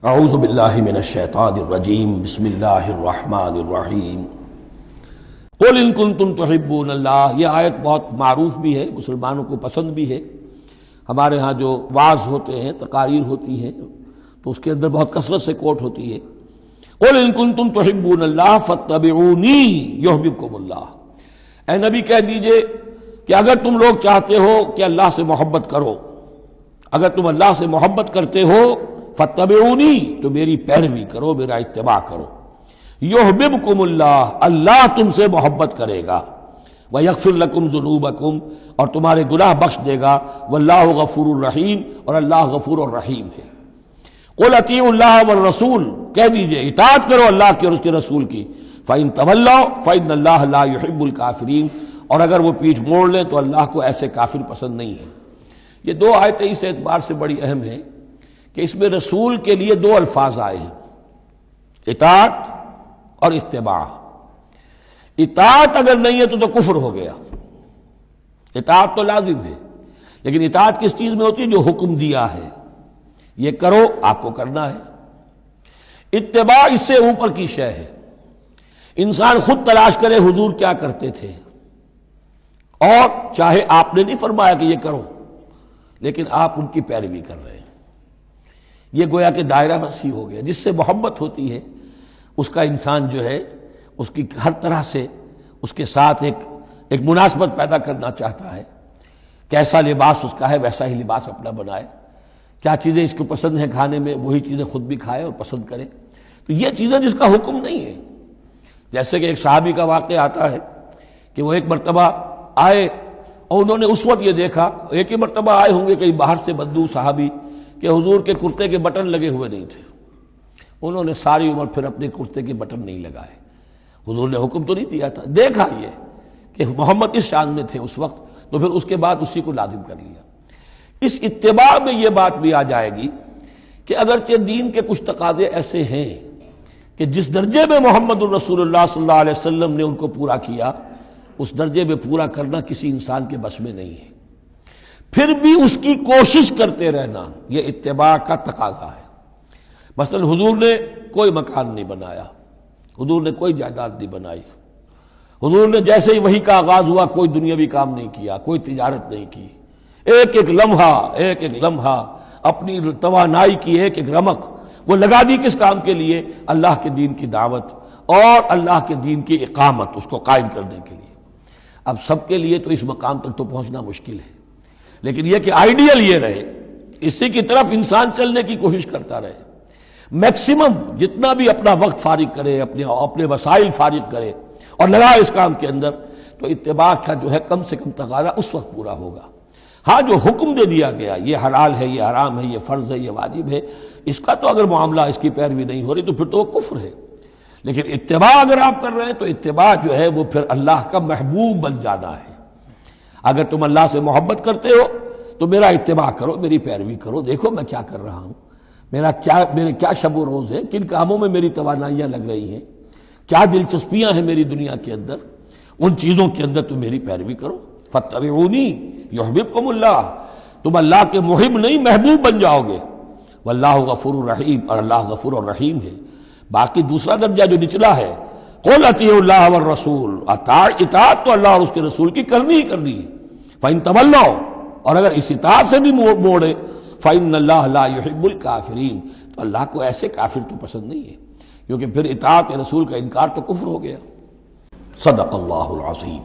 اعوذ باللہ من الشیطان الرجیم بسم اللہ الرحمن الرحیم قل ان کنتم تحبون اللہ۔ یہ آیت بہت معروف بھی ہے، مسلمانوں کو پسند بھی ہے۔ ہمارے ہاں جو وعظ ہوتے ہیں، تقاریر ہوتی ہیں، تو اس کے اندر بہت کثرت سے کوٹ ہوتی ہے، قل ان کنتم تحبون اللہ فاتبعونی یحببکم اللہ۔ اے نبی کہہ دیجئے کہ اگر تم لوگ چاہتے ہو کہ اللہ سے محبت کرو، اگر تم اللہ سے محبت کرتے ہو فاتبعونی، تو میری پیروی کرو، میرا اتباع کرو۔ یحببکم اللہ، اللہ تم سے محبت کرے گا، ویغفر لکم ذنوبکم، اور تمہارے گناہ بخش دے گا، واللہ غفور الرحیم، اور اللہ غفور الرحیم ہے۔ قل اطیعوا اللہ والرسول، کہہ دیجئے اطاعت کرو اللہ کی اور اس کے رسول کی، فإن تولوا فإن اللہ لا يحب الکافرین، اور اگر وہ پیٹھ موڑ لیں تو اللہ کو ایسے کافر پسند نہیں ہے۔ یہ دو آیتیں اس اعتبار سے بڑی اہم ہیں کہ اس میں رسول کے لیے دو الفاظ آئے ہیں، اطاعت اور اتباع۔ اطاعت اگر نہیں ہے تو کفر ہو گیا۔ اطاعت تو لازم ہے، لیکن اطاعت کس چیز میں ہوتی ہے؟ جو حکم دیا ہے، یہ کرو، آپ کو کرنا ہے۔ اتباع اس سے اوپر کی شے ہے، انسان خود تلاش کرے حضور کیا کرتے تھے، اور چاہے آپ نے نہیں فرمایا کہ یہ کرو، لیکن آپ ان کی پیروی کر رہے ہیں۔ یہ گویا کہ دائرہ وسیع ہو گیا۔ جس سے محبت ہوتی ہے اس کا انسان جو ہے اس کی ہر طرح سے اس کے ساتھ ایک مناسبت پیدا کرنا چاہتا ہے۔ کیسا لباس اس کا ہے ویسا ہی لباس اپنا بنائے، کیا چیزیں اس کو پسند ہیں کھانے میں وہی چیزیں خود بھی کھائے اور پسند کرے۔ تو یہ چیزیں جس کا حکم نہیں ہے، جیسے کہ ایک صحابی کا واقعہ آتا ہے کہ وہ ایک مرتبہ آئے اور انہوں نے اس وقت یہ دیکھا، ایک ہی مرتبہ آئے ہوں گے کہیں باہر سے بدو صحابی، کہ حضور کے کرتے کے بٹن لگے ہوئے نہیں تھے۔ انہوں نے ساری عمر پھر اپنے کرتے کے بٹن نہیں لگائے۔ حضور نے حکم تو نہیں دیا تھا، دیکھا یہ کہ محمد اس شان میں تھے اس وقت، تو پھر اس کے بعد اسی کو لازم کر لیا۔ اس اتباع میں یہ بات بھی آ جائے گی کہ اگرچہ دین کے کچھ تقاضے ایسے ہیں کہ جس درجے میں محمد الرسول اللہ صلی اللہ علیہ وسلم نے ان کو پورا کیا، اس درجے میں پورا کرنا کسی انسان کے بس میں نہیں ہے، پھر بھی اس کی کوشش کرتے رہنا یہ اتباع کا تقاضا ہے۔ مثلا حضور نے کوئی مکان نہیں بنایا، حضور نے کوئی جائیداد نہیں بنائی، حضور نے جیسے ہی وحی کا آغاز ہوا کوئی دنیاوی کام نہیں کیا، کوئی تجارت نہیں کی، ایک ایک لمحہ اپنی توانائی کی ایک رمق وہ لگا دی کس کام کے لیے؟ اللہ کے دین کی دعوت اور اللہ کے دین کی اقامت، اس کو قائم کرنے کے لیے۔ اب سب کے لیے تو اس مقام تک تو پہنچنا مشکل ہے، لیکن یہ کہ آئیڈیل یہ رہے، اسی کی طرف انسان چلنے کی کوشش کرتا رہے، میکسیمم جتنا بھی اپنا وقت فارغ کرے، اپنے وسائل فارغ کرے اور لگائے اس کام کے اندر، تو اتباع کا جو ہے کم سے کم تقاضا اس وقت پورا ہوگا۔ ہاں جو حکم دے دیا گیا، یہ حلال ہے، یہ حرام ہے، یہ فرض ہے، یہ واجب ہے، اس کا تو اگر معاملہ اس کی پیروی نہیں ہو رہی تو پھر تو وہ کفر ہے۔ لیکن اتباع اگر آپ کر رہے ہیں تو اتباع جو ہے وہ پھر اللہ کا محبوب بن جانا ہے۔ اگر تم اللہ سے محبت کرتے ہو تو میرا اتباع کرو، میری پیروی کرو، دیکھو میں کیا کر رہا ہوں، میرے کیا شب و روز ہیں، کن کاموں میں میری توانائیاں لگ رہی ہیں، کیا دلچسپیاں ہیں میری دنیا کے اندر، ان چیزوں کے اندر تم میری پیروی کرو۔ فاتبعونی یحببکم اللہ، تم اللہ کے محب نہیں محبوب بن جاؤ گے، واللہ غفور الرحیم، اور اللہ غفور الرحیم ہے۔ باقی دوسرا درجہ جو نچلا ہے، قل اطیعوا اللہ والرسول، اطاعت تو اللہ اور اس کے رسول کی کرنی ہی کرنی ہے۔ فإن تولوا، اور اگر اس اطاعت سے بھی موڑے، فإن اللہ لا يحب الکافرین، تو اللہ کو ایسے کافر تو پسند نہیں ہے، کیونکہ پھر اطاعت رسول کا انکار تو کفر ہو گیا۔ صدق اللہ العظیم۔